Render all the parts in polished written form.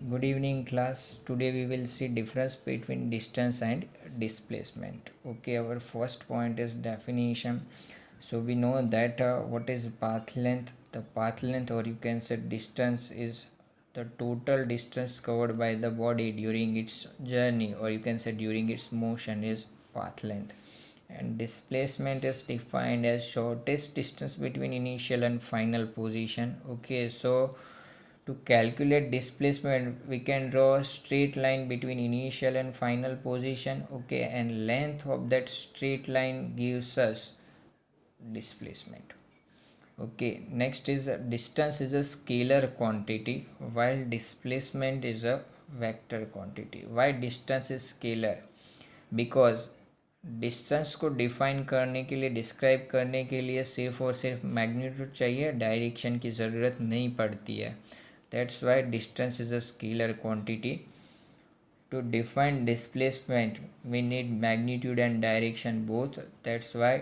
Good evening class. Today we will see difference between distance and displacement. Okay, our first point is definition. So we know that what is path length? The path length, or you can say distance, is the total distance covered by the body during its journey, or you can say during its motion, is path length. And displacement is defined as shortest distance between initial and final position. Okay, so to calculate displacement, we can draw a straight line between initial and final position. Okay, and length of that straight line gives us displacement. Okay, next is distance is a scalar quantity while displacement is a vector quantity. Why distance is scalar? Because distance को define करने के लिए, describe करने के लिए सिर्फ और सिर्फ मैग्नीट्यूड चाहिए, डायरेक्शन की ज़रूरत नहीं पड़ती है. That's why distance is a scalar quantity. To define displacement we need magnitude and direction both. That's why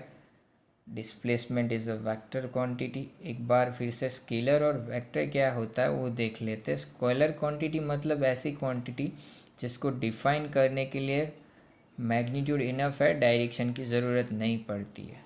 displacement is a vector quantity. एक बार फिर से स्केलर और वेक्टर क्या होता है वो देख लेते हैं. स्केलर क्वांटिटी मतलब ऐसी क्वांटिटी जिसको डिफाइन करने के लिए मैग्नीट्यूड इनफ है, डायरेक्शन की ज़रूरत नहीं पड़ती है.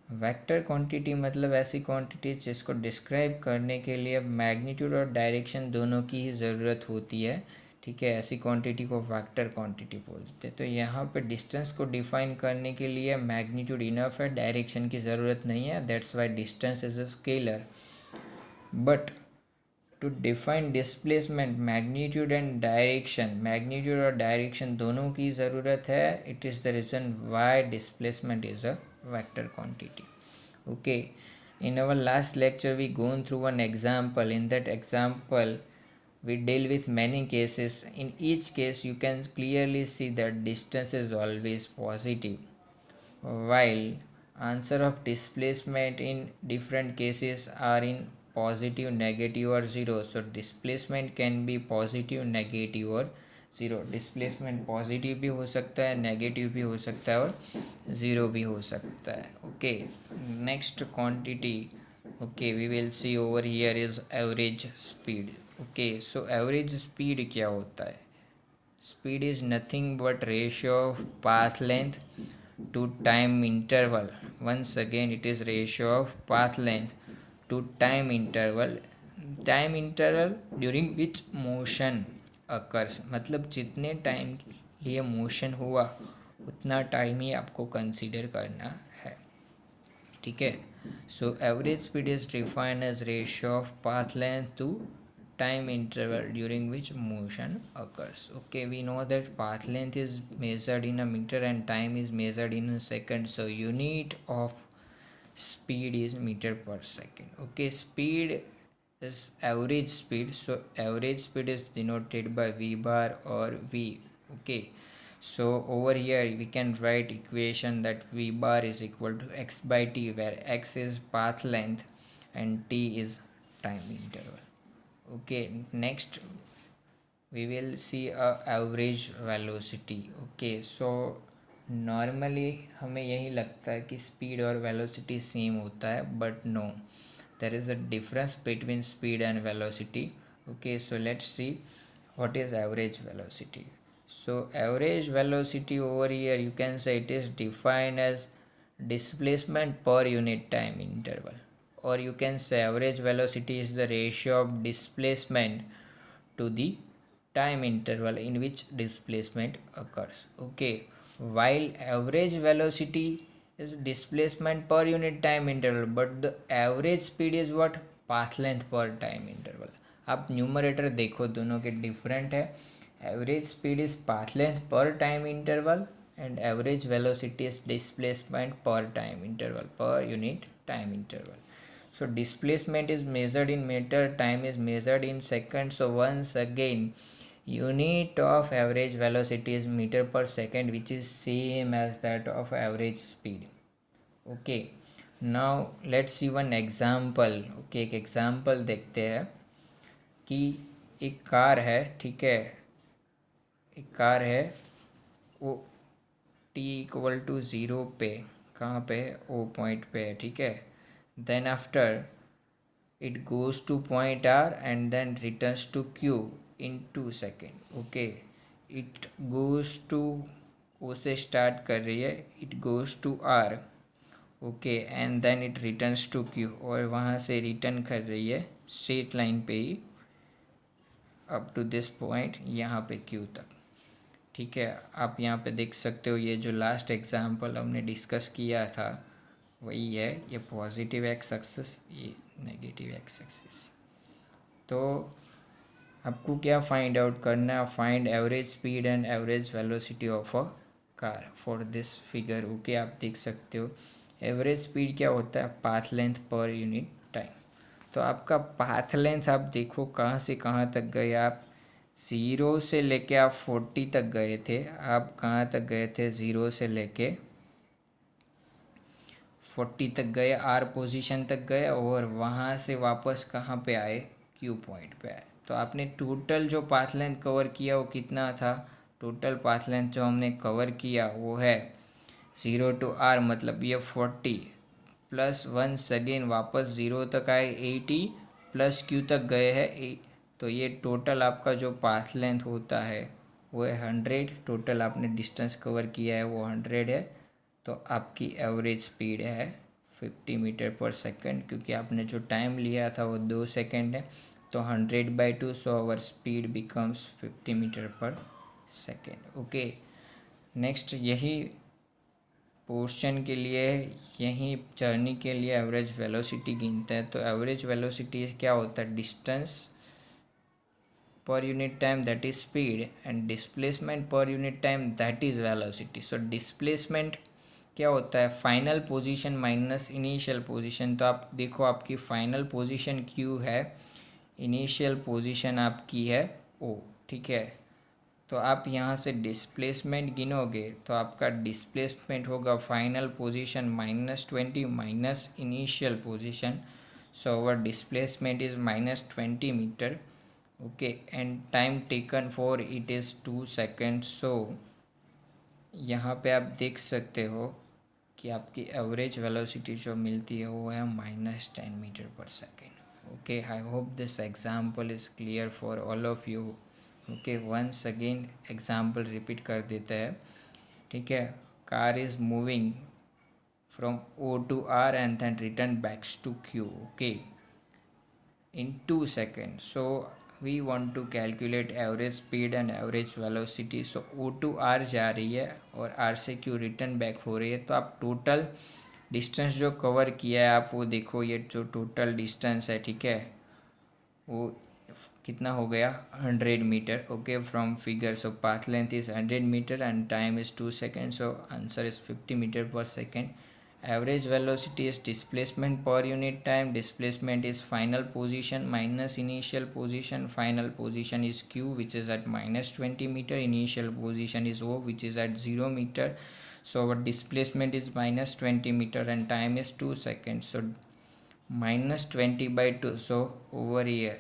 वेक्टर क्वांटिटी मतलब ऐसी क्वांटिटी जिसको डिस्क्राइब करने के लिए मैग्नीट्यूड और डायरेक्शन दोनों की ही ज़रूरत होती है. ठीक है, ऐसी क्वांटिटी को वेक्टर क्वांटिटी बोलते हैं. तो यहाँ पे डिस्टेंस को डिफाइन करने के लिए मैग्नीट्यूड इनफ है, डायरेक्शन की ज़रूरत नहीं है. That's why distance is a scalar. But to define displacement magnitude and direction, magnitude और डायरेक्शन दोनों की ज़रूरत है. It is the reason why displacement is a vector quantity. Okay, in our last lecture we gone through one example. In that example we deal with many cases. In each case you can clearly see that distance is always positive, while answer of displacement in different cases are in positive, negative or zero. So displacement can be positive, negative or zero. Displacement positive भी हो सकता है, negative भी हो सकता है और zero भी हो सकता है. Okay, next quantity. Okay, we will see over here is average speed. Okay, so average speed क्या होता है? Speed is nothing but ratio of path length to time interval. Once again it is ratio of path length to time interval during which motion occurs. मतलब जितने time के लिए motion हुआ उतना time ही आपको कंसीडर करना है. ठीक है. So average speed is defined as ratio of path length to time interval during which motion occurs. Okay, we know that path length is measured in a meter and time is measured in a second. So unit of speed is meter per second. Okay, speed is average speed. So average speed is denoted by v bar or v. Okay, so over here we can write equation that v bar is equal to x by t, where x is path length and t is time interval. Okay, next we will see a average velocity. Okay, so normally हमें यही लगता है कि speed और velocity same होता है, but no, there is a difference between speed and velocity. Okay, so let's see what is average velocity. So average velocity over here you can say it is defined as displacement per unit time interval, or you can say average velocity is the ratio of displacement to the time interval in which displacement occurs. Okay, while average velocity is displacement per unit time interval, but the average speed is what? Path length per time interval. आप numerator देखो, दोनों के different है. Average speed is path length per time interval and average velocity is displacement per time interval, per unit time interval. So displacement is measured in meter, time is measured in seconds. So once again unit of average velocity is meter per second, which is same as that of average speed. Okay, now let's see one example. Okay, एक example देखते हैं कि एक car है. ठीक है, एक car है, वो टी इक्वल टू ज़ीरो पे, कहाँ पे? ओ पॉइंट पे है. ठीक है, then after it goes to point R and then returns to Q in 2 second. Okay, it goes to, O से स्टार्ट कर रही है, it goes to R. Okay, and then it returns to Q, और वहाँ से return कर रही है स्ट्रेट लाइन पे ही अप टू दिस पॉइंट, यहाँ पे क्यू तक। ठीक है, आप यहाँ पे देख सकते हो, ये जो लास्ट एग्जाम्पल हमने डिस्कस किया था वही है, ये पॉजिटिव एक्स एक्सिस, ये नेगेटिव एक्स एक्सिस। तो आपको क्या फाइंड आउट करना है, find average speed and average velocity of a car for this figure. Okay, आप देख सकते हो एवरेज स्पीड क्या होता है, path length per unit time. तो आपका पाथ लेंथ आप देखो कहाँ से कहाँ तक गए आप, 0 से लेके आप 40 तक गए थे। आप कहाँ तक गए थे, 0 से लेके 40 तक गए, आर पोजीशन तक गए, और वहाँ से वापस कहाँ पे आए, क्यू पॉइंट पे आए। तो आपने टोटल जो पाथ लेंथ कवर किया वो कितना था, टोटल पाथ लेंथ जो हमने कवर किया वो है 0 टू आर, मतलब ये 40 प्लस वंस अगेन वापस 0 तक आए 80 प्लस क्यू तक गए हैं। तो ये टोटल आपका जो पाथ लेंथ होता है वो है 100। टोटल आपने डिस्टेंस कवर किया है वो 100 है। तो आपकी एवरेज स्पीड है 50 मीटर पर सेकंड, क्योंकि आपने जो टाइम लिया था वो 2 सेकंड है। तो 100/2, so our speed becomes 50 metre per second. Okay, next यही पोर्शन के लिए, यही जर्नी के लिए एवरेज वेलोसिटी गिनते हैं। तो एवरेज वेलोसिटी क्या होता है, distance per unit time that is speed, and displacement per unit time that is velocity. So displacement क्या होता है, final position minus initial position. तो आप देखो आपकी फाइनल पोजीशन क्यू है, इनिशियल पोजीशन आपकी है ओ। ठीक है, तो आप यहाँ से डिस्प्लेसमेंट गिनोगे तो आपका डिस्प्लेसमेंट होगा final position -20 minus initial position. So our displacement is -20 metre. Okay, and time taken for it is 2 second. So यहाँ पे आप देख सकते हो कि आपकी एवरेज वेलोसिटी जो मिलती है वो है -10 metre per second. Okay, I hope this example is clear for all of you. Okay, once again example repeat कर देते हैं। ठीक है, car is moving from O to R and then return backs to Q. Okay, in 2 seconds. So we want to calculate average speed and average velocity. So O to R जा रही है और R से Q return back हो रही है। तो आप टोटल डिस्टेंस जो कवर किया है आप वो देखो, ये जो टोटल डिस्टेंस है, ठीक है, वो कितना हो गया, 100 metre. Okay, from figure, so path length is 100 metre and time is 2 seconds, so answer is 50 metre per second. Average velocity is displacement per unit time. Displacement is final position minus initial position. Final position is q, which is at -20 meter. Initial position is o, which is at 0 meter. So our displacement is -20 meter and time is 2 seconds. So -20/2. So over here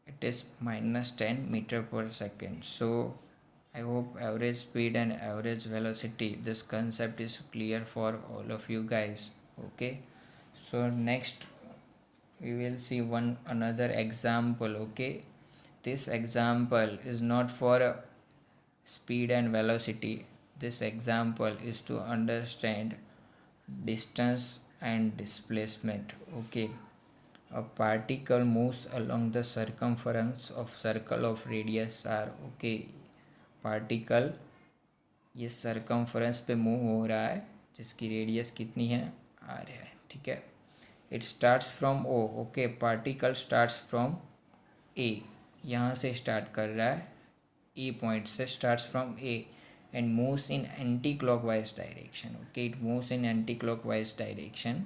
it is -10 meter per second. So I hope average speed and average velocity, this concept is clear for all of you guys. Okay, so next we will see another example. Okay, this example is not for speed and velocity. This example is to understand distance and displacement. Okay, a particle moves along the circumference of circle of radius r. Okay, particle ये circumference पे move हो रहा है जिसकी radius कितनी है, are है। ठीक है, it starts from O. Okay, particle starts from A, यहाँ से स्टार्ट कर रहा है, ए पॉइंट से starts from A and moves in anti clockwise direction. Okay, it moves in anti clockwise direction.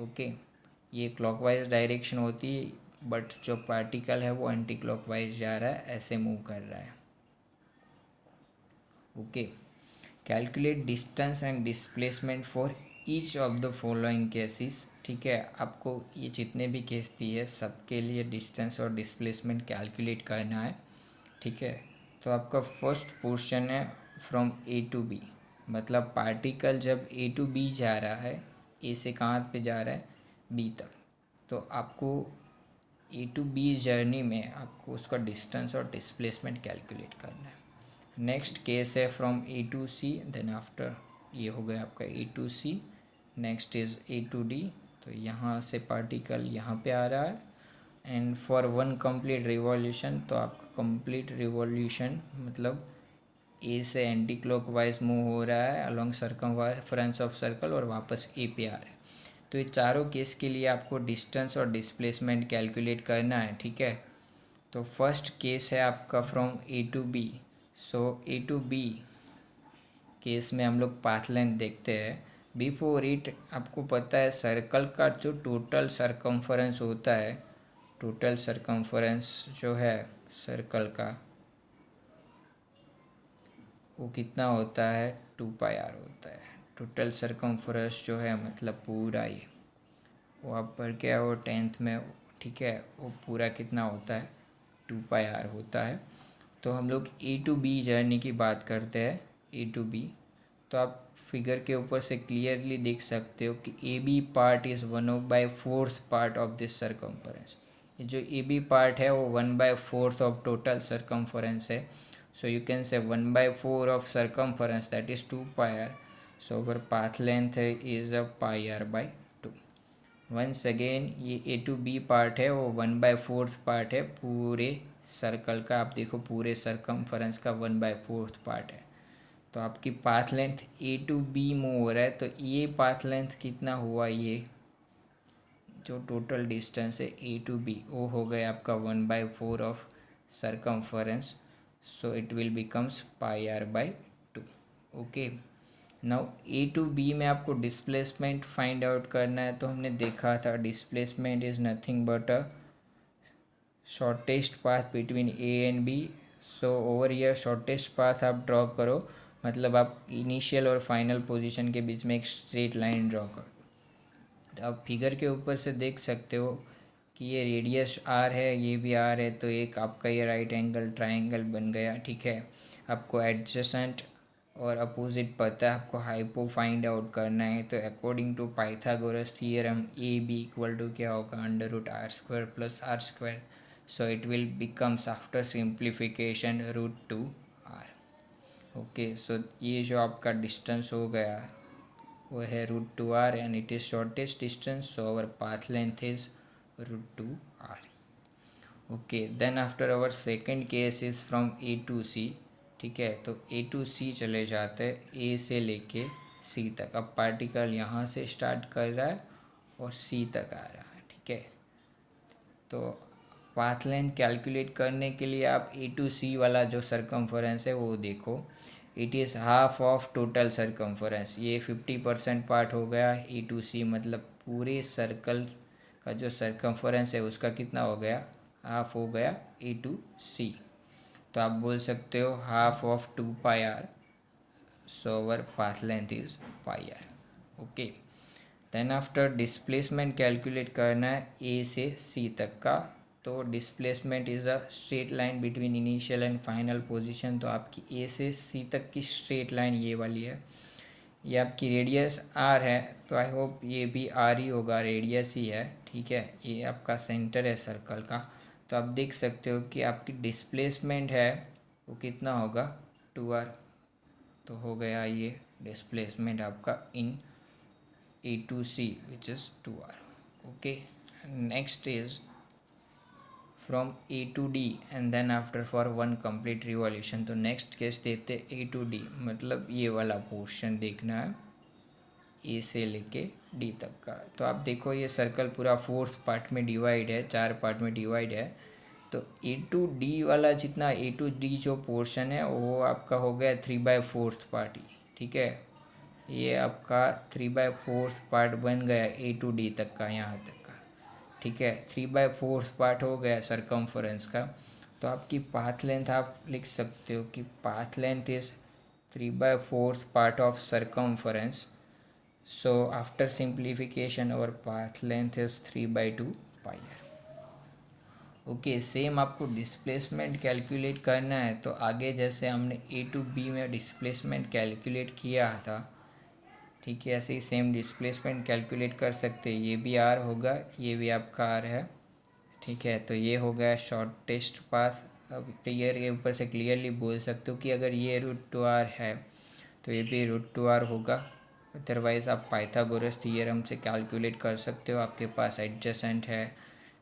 Okay, ये क्लॉकवाइज डायरेक्शन होती है, but जो पार्टिकल है वो एंटी क्लॉकवाइज जा रहा है, ऐसे मूव कर रहा है। Okay, calculate distance and displacement for each of the following cases. ठीक है, आपको ये जितने भी केस दिए सबके लिए डिस्टेंस और डिस्प्लेसमेंट कैलकुलेट करना है। ठीक है, तो आपका फर्स्ट पोर्शन है फ्रॉम ए टू बी, मतलब पार्टिकल जब ए टू बी जा रहा है, ए से कहाँ पे जा रहा है, बी तक। तो आपको ए टू बी जर्नी में आपको उसका डिस्टेंस और डिस्प्लेसमेंट कैलकुलेट करना है। नेक्स्ट केस है from A to C, then after ये हो गया आपका A to C, next is A to D. तो यहाँ से पार्टिकल यहाँ पे आ रहा है and for one complete revolution, तो आपका कंप्लीट रिवॉल्यूशन मतलब ए से एंटी क्लॉकवाइज मूव हो रहा है अलोंग सर्कमफरेंस ऑफ सर्कल और वापस ए पे आ रहा है। तो ये चारों केस के लिए आपको डिस्टेंस और डिस्प्लेसमेंट कैलकुलेट करना है, ठीक है। तो फर्स्ट केस है आपका from A to B. So A to B case में हम लोग पाथ लेंथ देखते हैं। बिफोर इट आपको पता है सर्कल का जो टोटल सरकमफरेंस होता है, टोटल सरकमफरेंस जो है सर्कल का वो कितना होता है, 2πr होता है। टोटल सरकमफरेंस जो है मतलब पूरा ये वो आप पढ़ के आओ 10th में, ठीक है। वो पूरा कितना होता है, 2πr होता है। तो हम लोग ए टू बी जर्नी की बात करते हैं, ए टू बी। तो आप फिगर के ऊपर से क्लियरली देख सकते हो कि A B part is 1/4 part of this circumference. ये जो ए बी पार्ट है वो 1/4 ऑफ टोटल सरकमफरेंस है। So you can say 1/4 of circumference, that is 2πr. So our path length is a πr/2. Once again ये a to b part है वो 1/4 part है पूरे सर्कल का। आप देखो पूरे सरकमफरेंस का 1/4 पार्ट है। तो आपकी path length A to B move हो रहा है, तो ये पाथ लेंथ कितना हुआ, ये जो टोटल डिस्टेंस है ए टू बी वो हो गया आपका 1/4 of circumference. So it will becomes πr/2. Okay, now A to B में आपको डिस्प्लेसमेंट फाइंड आउट करना है। तो हमने देखा था displacement is nothing but a shortest path between A and B. So over here shortest path आप draw करो, मतलब आप इनिशियल और फाइनल पोजीशन के बीच में एक स्ट्रेट लाइन ड्रॉ करो। तो आप फिगर के ऊपर से देख सकते हो कि ये रेडियस आर है, ये भी आर है, तो एक आपका ये राइट एंगल ट्रायंगल बन गया, ठीक है। आपको एडजेसेंट और अपोजिट पता है, आपको हाइपो फाइंड आउट करना है। तो according to Pythagoras theorem A B equal to क्या होगा, √r² + r²। So it will becomes after simplification √2r। Okay, so ये जो आपका डिस्टेंस हो गया वो है √2r and it is shortest distance. So our path length is √2r। Okay, then after our second case is from A to C, ठीक है। तो ए टू सी चले जाते हैं, ए से लेके सी तक। अब पार्टिकल यहाँ से स्टार्ट कर रहा है और सी तक आ रहा है, ठीक है। तो पाथ लेंथ कैलकुलेट करने के लिए आप ए टू सी वाला जो सरकमफरेंस है वो देखो, it is half of total circumference. ये 50% पार्ट हो गया ए टू सी, मतलब पूरे सर्कल का जो सरकमफरेंस है उसका कितना हो गया, हाफ हो गया ए टू सी। तो आप बोल सकते हो half of 2πr। So our path length is πr। Okay, then after displacement calculate करना है ए से सी तक का। तो displacement is a straight line between initial and final position. तो आपकी ए से सी तक की स्ट्रेट लाइन ये वाली है, ये आपकी रेडियस आर है। तो आई होप ये भी आर ही होगा, रेडियस ही है, ठीक है। ये आपका सेंटर है सर्कल का। तो आप देख सकते हो कि आपकी डिस्प्लेसमेंट है वो कितना होगा, 2r। तो हो गया ये डिस्प्लेसमेंट आपका in A to C which is 2r। Okay, next is from A to D and then after for one complete revolution. तो नेक्स्ट केस देते ए टू डी, मतलब ये वाला पोर्शन देखना है ए से लेके डी तक का। तो आप देखो ये सर्कल पूरा 4th पार्ट में डिवाइड है, 4 पार्ट में डिवाइड है। तो ए टू डी वाला जितना ए टू डी जो पोर्शन है वो आपका हो गया 3/4 पार्ट ही, ठीक है। ये आपका 3/4 पार्ट बन गया ए टू डी तक का, यहाँ तक का, ठीक है। 3/4 पार्ट हो गया सरकमफरेंस का। तो आपकी पाथ लेंथ आप लिख सकते हो कि path length is 3/4 part of circumference. So after simplification our path length is 3/2πr। Okay, same आपको डिस्प्लेसमेंट कैलकुलेट करना है। तो आगे जैसे हमने ए टू बी में डिस्प्लेसमेंट कैलकुलेट किया था, ठीक है, ऐसे ही सेम डिस्प्लेसमेंट कैलकुलेट कर सकते हैं। ये भी आर होगा, ये भी आपका आर है, ठीक है, तो ये हो गया शॉर्टेस्ट पाथ। अब क्लियर के ऊपर से क्लियरली बोल सकते हो कि अगर ये रूट टू आर है तो ये भी रूट टू आर होगा। अदरवाइज़ आप पाइथागोरस थ्योरम से कैलकुलेट कर सकते हो। आपके पास एडजेसेंट है,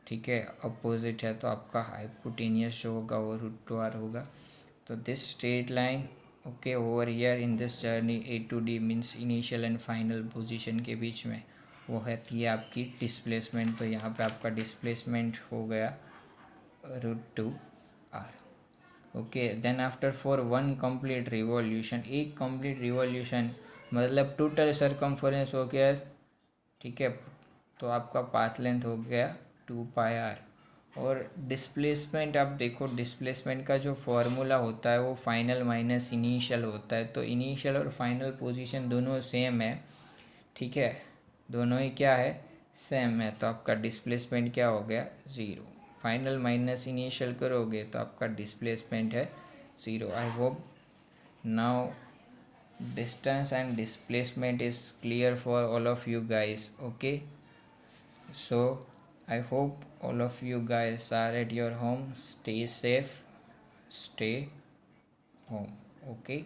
ठीक है, अपोजिट है, तो आपका हाइपोटेनियस जो होगा वो रूट टू आर होगा। तो this straight line okay over here in this journey A to D means initial and final position के बीच में वो है कि आपकी डिस्प्लेसमेंट। तो यहाँ पे आपका डिस्प्लेसमेंट हो गया root two R. Okay, then after for one complete revolution, एक कंप्लीट रिवॉल्यूशन मतलब टोटल सरकमफरेंस हो गया, ठीक है, तो आपका पाथ लेंथ हो गया 2 पाई आर। और डिस्प्लेसमेंट आप देखो, डिस्प्लेसमेंट का जो फॉर्मूला होता है वो फाइनल माइनस इनिशियल होता है। तो इनिशियल और फाइनल पोजीशन दोनों सेम है, ठीक है, दोनों ही क्या है, सेम है। तो आपका डिस्प्लेसमेंट क्या हो गया, ज़ीरो। फाइनल माइनस इनिशियल करोगे तो आपका डिस्प्लेसमेंट है zero. I hope now distance and displacement is clear for all of you guys. Okay, so I hope all of you guys are at your home. Stay safe, stay home. Okay.